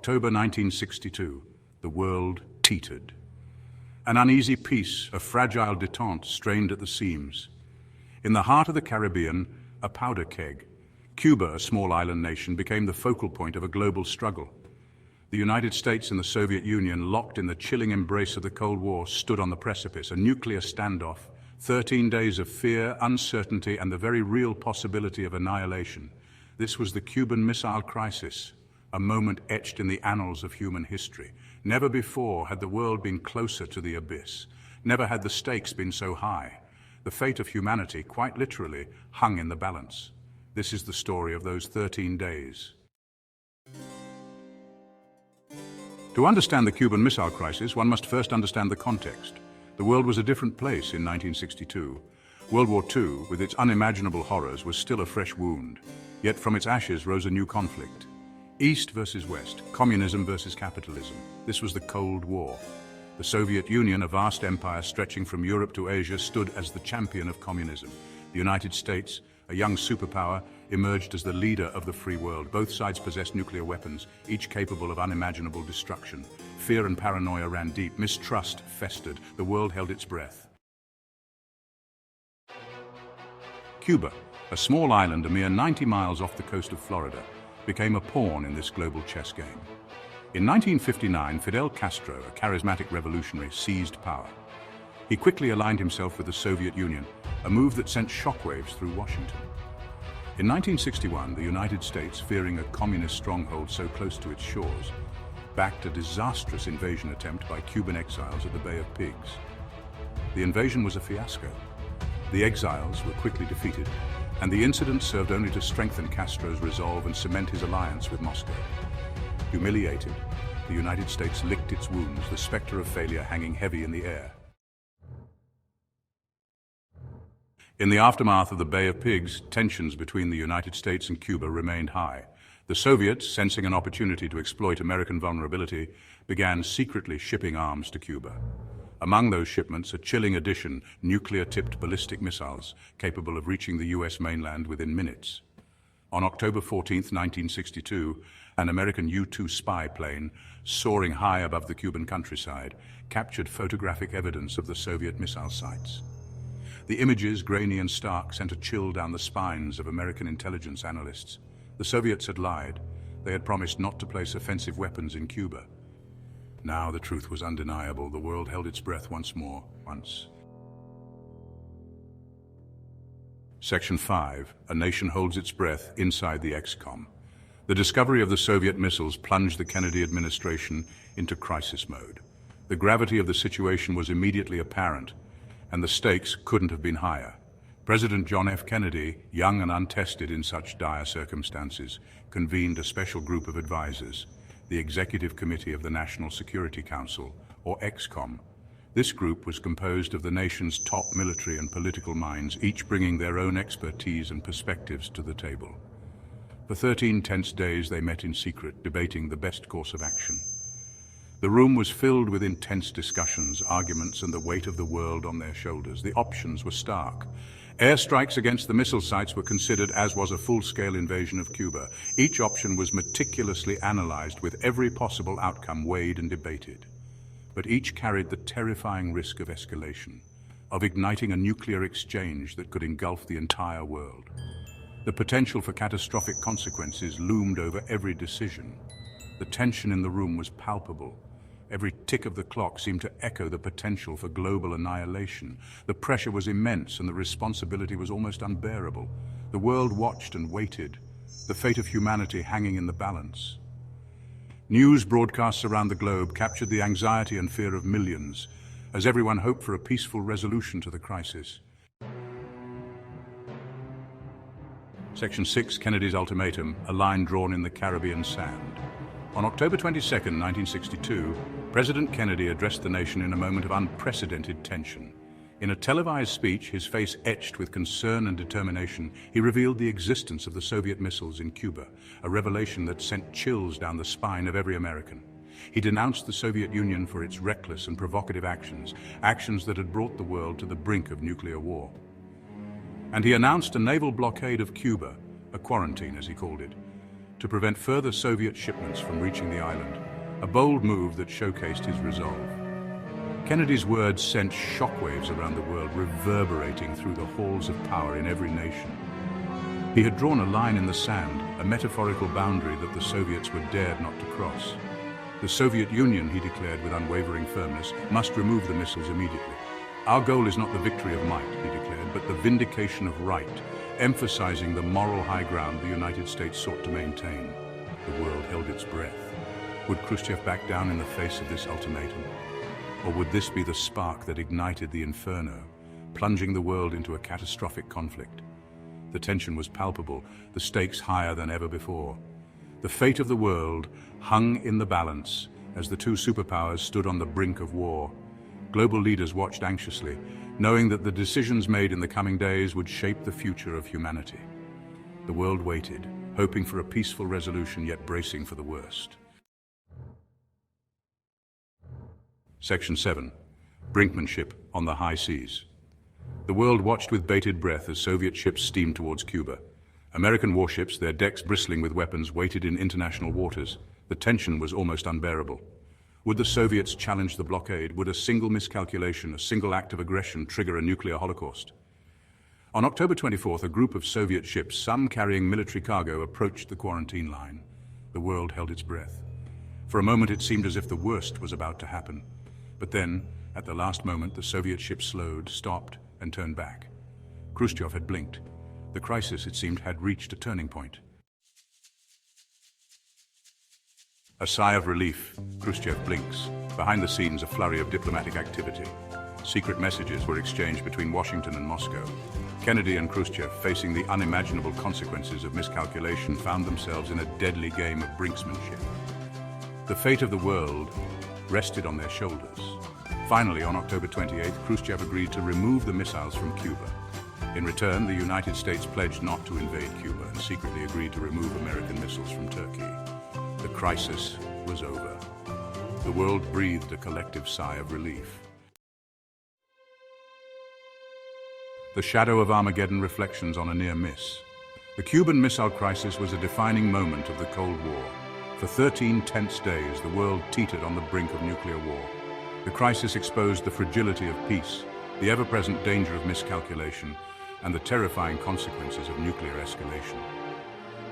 October 1962, the world teetered. An uneasy peace, a fragile détente strained at the seams. In the heart of the Caribbean, a powder keg, Cuba, a small island nation, became the focal point of a global struggle. The United States and the Soviet Union, locked in the chilling embrace of the Cold War, stood on the precipice, a nuclear standoff, 13 days of fear, uncertainty, and the very real possibility of annihilation. This was the Cuban Missile Crisis, a moment etched in the annals of human history. Never before had the world been closer to the abyss. Never had the stakes been so high. The fate of humanity, quite literally, hung in the balance. This is the story of those 13 days. To understand the Cuban Missile Crisis, one must first understand the context. The world was a different place in 1962. World War II, with its unimaginable horrors, was still a fresh wound. Yet from its ashes rose a new conflict. East versus West, communism versus capitalism. This was the Cold War. The Soviet Union, a vast empire stretching from Europe to Asia, stood as the champion of communism. The United States, a young superpower, emerged as the leader of the free world. Both sides possessed nuclear weapons, each capable of unimaginable destruction. Fear and paranoia ran deep. Mistrust festered. The world held its breath. Cuba, a small island a mere 90 miles off the coast of Florida, became a pawn in this global chess game. In 1959, Fidel Castro, a charismatic revolutionary, seized power. He quickly aligned himself with the Soviet Union, a move that sent shockwaves through Washington. In 1961, the United States, fearing a communist stronghold so close to its shores, backed a disastrous invasion attempt by Cuban exiles at the Bay of Pigs. The invasion was a fiasco. The exiles were quickly defeated, and the incident served only to strengthen Castro's resolve and cement his alliance with Moscow. Humiliated, the United States licked its wounds, the specter of failure hanging heavy in the air. In the aftermath of the Bay of Pigs, tensions between the United States and Cuba remained high. The Soviets, sensing an opportunity to exploit American vulnerability, began secretly shipping arms to Cuba. Among those shipments, a chilling addition, nuclear-tipped ballistic missiles capable of reaching the U.S. mainland within minutes. On October 14, 1962, an American U-2 spy plane, soaring high above the Cuban countryside, captured photographic evidence of the Soviet missile sites. The images, grainy and stark, sent a chill down the spines of American intelligence analysts. The Soviets had lied. They had promised not to place offensive weapons in Cuba. Now the truth was undeniable. The world held its breath once more. Section 5. A nation holds its breath inside the XCOM. The discovery of the Soviet missiles plunged the Kennedy administration into crisis mode. The gravity of the situation was immediately apparent, and the stakes couldn't have been higher. President John F. Kennedy, young and untested in such dire circumstances, convened a special group of advisors, the Executive Committee of the National Security Council, or XCOM. This group was composed of the nation's top military and political minds, each bringing their own expertise and perspectives to the table. For 13 tense days they met in secret, debating the best course of action. The room was filled with intense discussions, arguments, and the weight of the world on their shoulders. The options were stark. Airstrikes against the missile sites were considered, as was a full-scale invasion of Cuba. Each option was meticulously analyzed, with every possible outcome weighed and debated. But each carried the terrifying risk of escalation, of igniting a nuclear exchange that could engulf the entire world. The potential for catastrophic consequences loomed over every decision. The tension in the room was palpable. Every tick of the clock seemed to echo the potential for global annihilation. The pressure was immense and the responsibility was almost unbearable. The world watched and waited, the fate of humanity hanging in the balance. News broadcasts around the globe captured the anxiety and fear of millions, as everyone hoped for a peaceful resolution to the crisis. Section 6, Kennedy's ultimatum, a line drawn in the Caribbean sand. On October 22, 1962, President Kennedy addressed the nation in a moment of unprecedented tension. In a televised speech, his face etched with concern and determination, he revealed the existence of the Soviet missiles in Cuba, a revelation that sent chills down the spine of every American. He denounced the Soviet Union for its reckless and provocative actions that had brought the world to the brink of nuclear war. And he announced a naval blockade of Cuba, a quarantine as he called it, to prevent further Soviet shipments from reaching the island, a bold move that showcased his resolve. Kennedy's words sent shockwaves around the world, reverberating through the halls of power in every nation. He had drawn a line in the sand, a metaphorical boundary that the Soviets were dared not to cross. The Soviet Union, he declared with unwavering firmness, must remove the missiles immediately. Our goal is not the victory of might, he declared, but the vindication of right, emphasizing the moral high ground the United States sought to maintain. The world held its breath. Would Khrushchev back down in the face of this ultimatum? Or would this be the spark that ignited the inferno, plunging the world into a catastrophic conflict? The tension was palpable, the stakes higher than ever before. The fate of the world hung in the balance as the two superpowers stood on the brink of war. Global leaders watched anxiously, knowing that the decisions made in the coming days would shape the future of humanity. The world waited, hoping for a peaceful resolution, yet bracing for the worst. Section 7. Brinkmanship on the high seas. The world watched with bated breath as Soviet ships steamed towards Cuba. American warships, their decks bristling with weapons, waited in international waters. The tension was almost unbearable. Would the Soviets challenge the blockade? Would a single miscalculation, a single act of aggression, trigger a nuclear holocaust? On October 24th, a group of Soviet ships, some carrying military cargo, approached the quarantine line. The world held its breath. For a moment, it seemed as if the worst was about to happen. But then, at the last moment, the Soviet ships slowed, stopped, and turned back. Khrushchev had blinked. The crisis, it seemed, had reached a turning point. A sigh of relief. Khrushchev blinks. Behind the scenes, a flurry of diplomatic activity. Secret messages were exchanged between Washington and Moscow. Kennedy and Khrushchev, facing the unimaginable consequences of miscalculation, found themselves in a deadly game of brinksmanship. The fate of the world rested on their shoulders. Finally, on October 28th, Khrushchev agreed to remove the missiles from Cuba. In return, the United States pledged not to invade Cuba and secretly agreed to remove American missiles from Turkey. The crisis was over. The world breathed a collective sigh of relief. The shadow of Armageddon reflections on a near miss. The Cuban Missile Crisis was a defining moment of the Cold War. For 13 tense days, the world teetered on the brink of nuclear war. The crisis exposed the fragility of peace, the ever-present danger of miscalculation, and the terrifying consequences of nuclear escalation.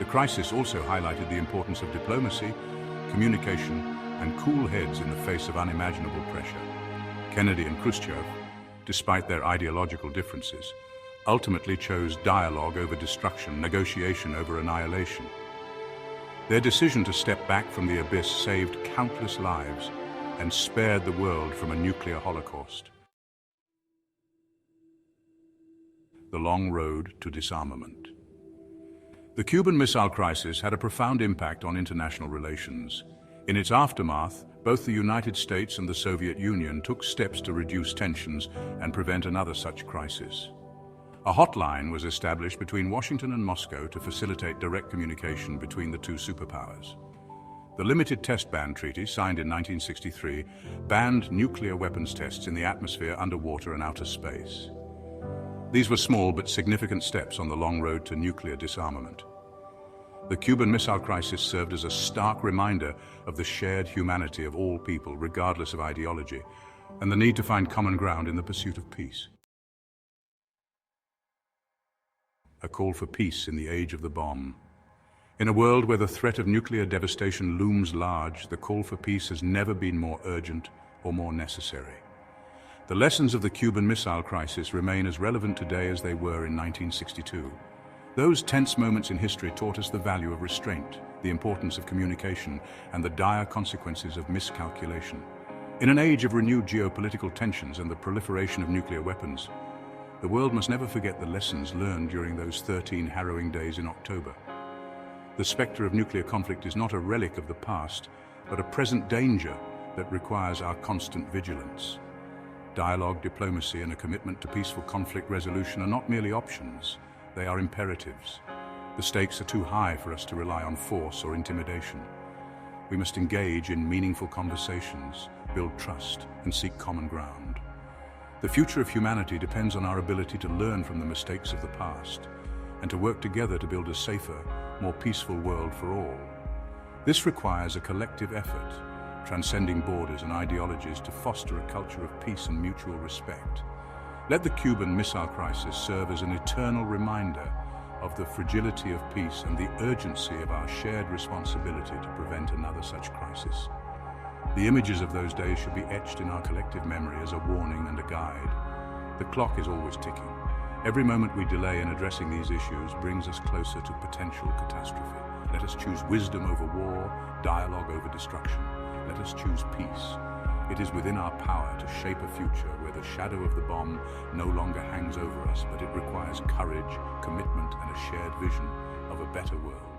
The crisis also highlighted the importance of diplomacy, communication, and cool heads in the face of unimaginable pressure. Kennedy and Khrushchev, despite their ideological differences, ultimately chose dialogue over destruction, negotiation over annihilation. Their decision to step back from the abyss saved countless lives and spared the world from a nuclear holocaust. The long road to disarmament. The Cuban Missile Crisis had a profound impact on international relations. In its aftermath, both the United States and the Soviet Union took steps to reduce tensions and prevent another such crisis. A hotline was established between Washington and Moscow to facilitate direct communication between the two superpowers. The Limited Test Ban Treaty, signed in 1963, banned nuclear weapons tests in the atmosphere, underwater, and outer space. These were small but significant steps on the long road to nuclear disarmament. The Cuban Missile Crisis served as a stark reminder of the shared humanity of all people, regardless of ideology, and the need to find common ground in the pursuit of peace. A call for peace in the age of the bomb. In a world where the threat of nuclear devastation looms large, the call for peace has never been more urgent or more necessary. The lessons of the Cuban Missile Crisis remain as relevant today as they were in 1962. Those tense moments in history taught us the value of restraint, the importance of communication, and the dire consequences of miscalculation. In an age of renewed geopolitical tensions and the proliferation of nuclear weapons, the world must never forget the lessons learned during those 13 harrowing days in October. The specter of nuclear conflict is not a relic of the past, but a present danger that requires our constant vigilance. Dialogue, diplomacy, and a commitment to peaceful conflict resolution are not merely options, they are imperatives. The stakes are too high for us to rely on force or intimidation. We must engage in meaningful conversations, build trust, and seek common ground. The future of humanity depends on our ability to learn from the mistakes of the past, and to work together to build a safer, more peaceful world for all. This requires a collective effort, transcending borders and ideologies to foster a culture of peace and mutual respect. Let the Cuban Missile Crisis serve as an eternal reminder of the fragility of peace and the urgency of our shared responsibility to prevent another such crisis. The images of those days should be etched in our collective memory as a warning and a guide. The clock is always ticking. Every moment we delay in addressing these issues brings us closer to potential catastrophe. Let us choose wisdom over war, dialogue over destruction. Let us choose peace. It is within our power to shape a future where the shadow of the bomb no longer hangs over us, but it requires courage, commitment, and a shared vision of a better world.